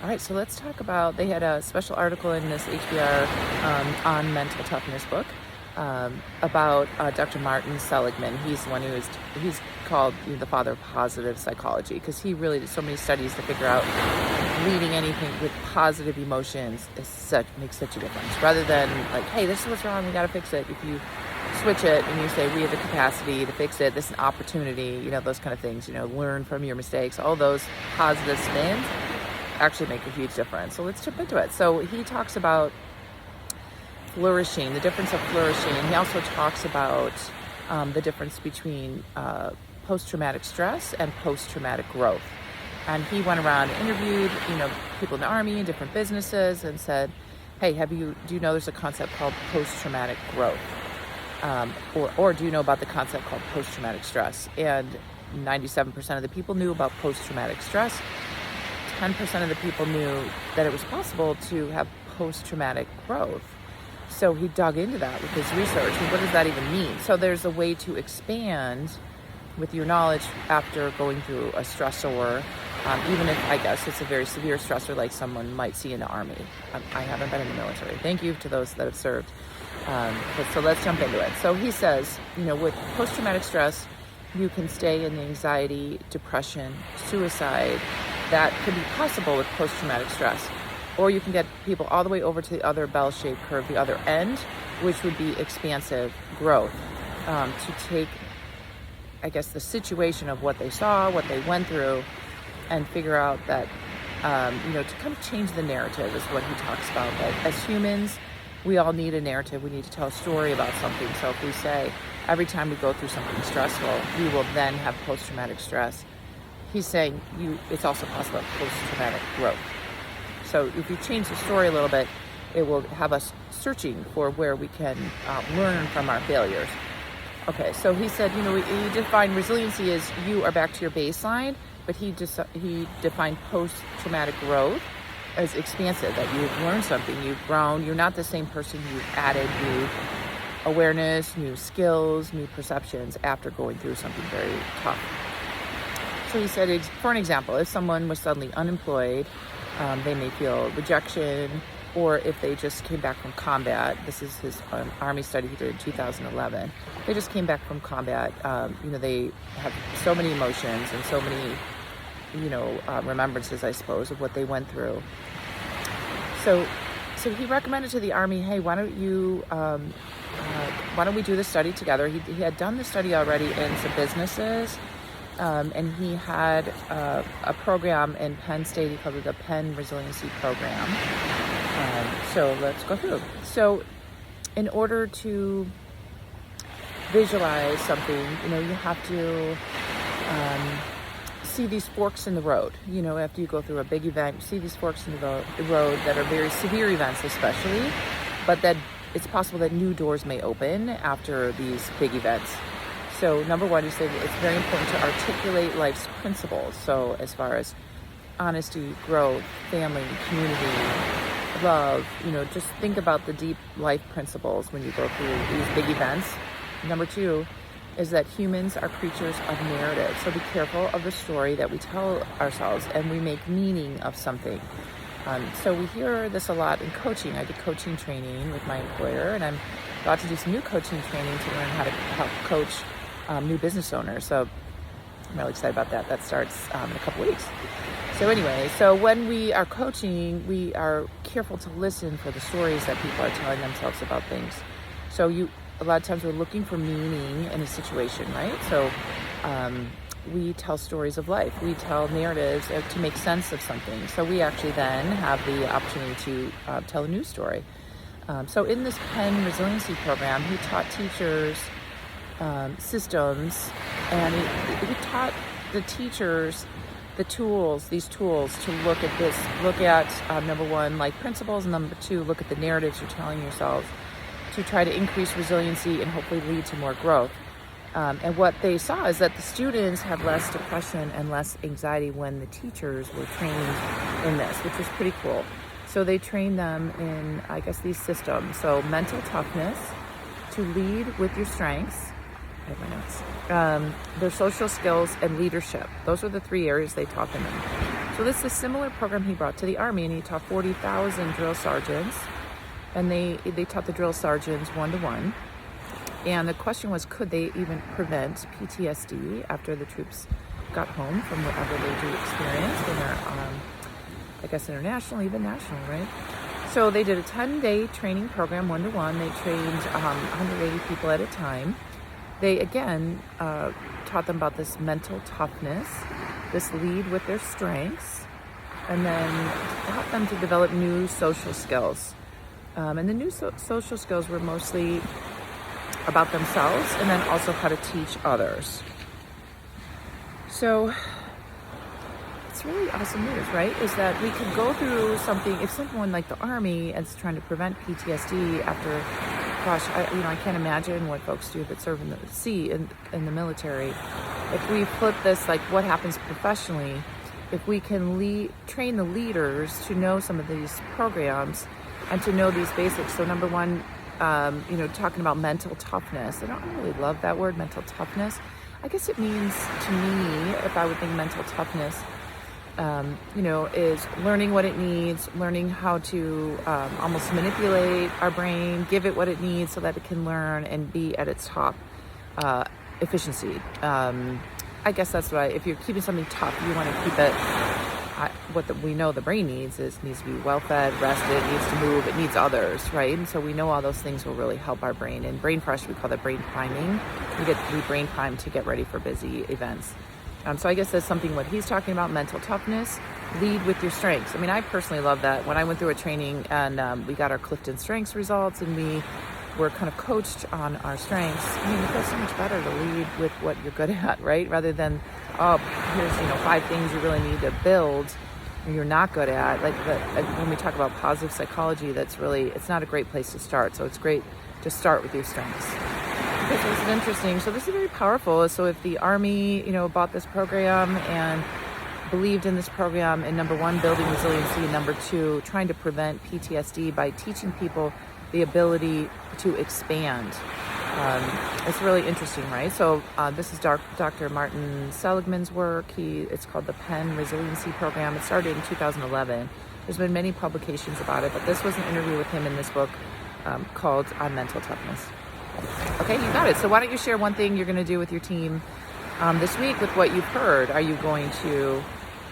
All right, so let's talk about, they had a special article in this HBR on mental toughness book about Dr. Martin Seligman. He's the one he's called the father of positive psychology, because he really did so many studies to figure out leading anything with positive emotions makes such a difference. Rather than like, hey, this is what's wrong, we got to fix it. If you switch it and you say, we have the capacity to fix it, this is an opportunity, those kind of things, learn from your mistakes, all those positive spins actually make a huge difference. So let's jump into it. So he talks about flourishing, the difference of flourishing. He also talks about the difference between post-traumatic stress and post-traumatic growth. And he went around and interviewed, people in the Army and different businesses and said, hey, do you know there's a concept called post-traumatic growth? Or do you know about the concept called post-traumatic stress? And 97% of the people knew about post-traumatic stress. 10% of the people knew that it was possible to have post-traumatic growth. So he dug into that with his research. And what does that even mean? So there's a way to expand with your knowledge after going through a stressor, even if, I guess, it's a very severe stressor like someone might see in the Army. I haven't been in the military. Thank you to those that have served. So let's jump into it. So he says, with post-traumatic stress, you can stay in the anxiety, depression, suicide. That could be possible with post-traumatic stress. Or you can get people all the way over to the other bell-shaped curve, the other end, which would be expansive growth. To take, I guess, the situation of what they saw, what they went through, and figure out that, to kind of change the narrative is what he talks about. That as humans, we all need a narrative. We need to tell a story about something. So if we say, every time we go through something stressful, we will then have post-traumatic stress. He's saying it's also possible post-traumatic growth. So if you change the story a little bit, it will have us searching for where we can learn from our failures. Okay, so he said, he defined resiliency as you are back to your baseline, but he defined post-traumatic growth as expansive, that you've learned something, you've grown, you're not the same person, you've added new awareness, new skills, new perceptions after going through something very tough. So he said, for an example, if someone was suddenly unemployed, they may feel rejection, or if they just came back from combat. This is his Army study he did in 2011. They just came back from combat. They have so many emotions and so many, remembrances, I suppose, of what they went through. So he recommended to the Army, hey, why don't we do this study together? He had done the study already in some businesses. And he had a program in Penn State. He called it the Penn Resiliency Program. So let's go through. So in order to visualize something, you have to see these forks in the road. After you go through a big event, you see these forks in the road that are very severe events especially, but that it's possible that new doors may open after these big events. So number one, he said it's very important to articulate life's principles. So as far as honesty, growth, family, community, love, just think about the deep life principles when you go through these big events. Number two is that humans are creatures of narrative. So be careful of the story that we tell ourselves, and we make meaning of something. So we hear this a lot in coaching. I did coaching training with my employer, and I'm about to do some new coaching training to learn how to help coach new business owners. So I'm really excited about that. That starts in a couple weeks. So anyway, when we are coaching, we are careful to listen for the stories that people are telling themselves about things. So a lot of times we're looking for meaning in a situation, right? So we tell stories of life. We tell narratives to make sense of something. So we actually then have the opportunity to tell a new story. So in this Penn Resiliency Program, he taught teachers systems, and he taught the teachers these tools to look at number one, like principles, and number two, look at the narratives you're telling yourselves to try to increase resiliency and hopefully lead to more growth. And what they saw is that the students had less depression and less anxiety when the teachers were trained in this, which was pretty cool. So they trained them in, I guess, these systems. So mental toughness, to lead with your strengths, I have my notes, their social skills, and leadership. Those are the three areas they taught them in. So this is a similar program he brought to the Army, and he taught 40,000 drill sergeants, and they taught the drill sergeants one-to-one. And the question was, could they even prevent PTSD after the troops got home from whatever they do experience when they're, I guess, international, even national, right? So they did a 10-day training program, one-to-one. They trained 180 people at a time. They, again, taught them about this mental toughness, this lead with their strengths, and then taught them to develop new social skills. And the new social skills were mostly about themselves, and then also how to teach others. So it's really awesome news, right? Is that we could go through something, if someone like the Army is trying to prevent PTSD after, gosh, I can't imagine what folks do that serve in the sea, in the military. If we flip this, like what happens professionally, if we can train the leaders to know some of these programs and to know these basics. So number one, talking about mental toughness. I don't really love that word, mental toughness. I guess it means, to me, if I would think mental toughness, is learning what it needs, learning how to almost manipulate our brain, give it what it needs so that it can learn and be at its top efficiency. I guess that's why, if you're keeping something tough, you want to keep it, we know the brain needs to be well-fed, rested, it needs to move, it needs others, right? And so we know all those things will really help our brain. And Brain Fresh, we call that brain priming. We brain prime to get ready for busy events. So I guess that's something what he's talking about, mental toughness, lead with your strengths. I mean, I personally love that. When I went through a training and we got our Clifton Strengths results and we were kind of coached on our strengths, I mean, it feels so much better to lead with what you're good at, right? Rather than, here's 5 things you really need to build and you're not good at. Like when we talk about positive psychology, it's not a great place to start. So it's great to start with your strengths. Okay, so this is interesting. So this is very powerful. So if the Army, bought this program and believed in this program, and number one, building resiliency, and number two, trying to prevent PTSD by teaching people the ability to expand. It's really interesting, right? So this is Dr. Martin Seligman's work. It's called the Penn Resiliency Program. It started in 2011. There's been many publications about it, but this was an interview with him in this book called On Mental Toughness. Okay, you got it. So why don't you share one thing you're going to do with your team this week with what you've heard? Are you going to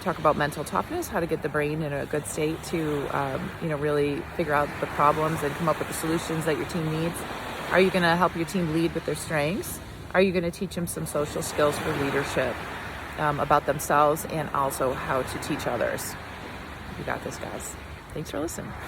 talk about mental toughness, how to get the brain in a good state to, really figure out the problems and come up with the solutions that your team needs? Are you going to help your team lead with their strengths? Are you going to teach them some social skills for leadership about themselves and also how to teach others? You got this, guys. Thanks for listening.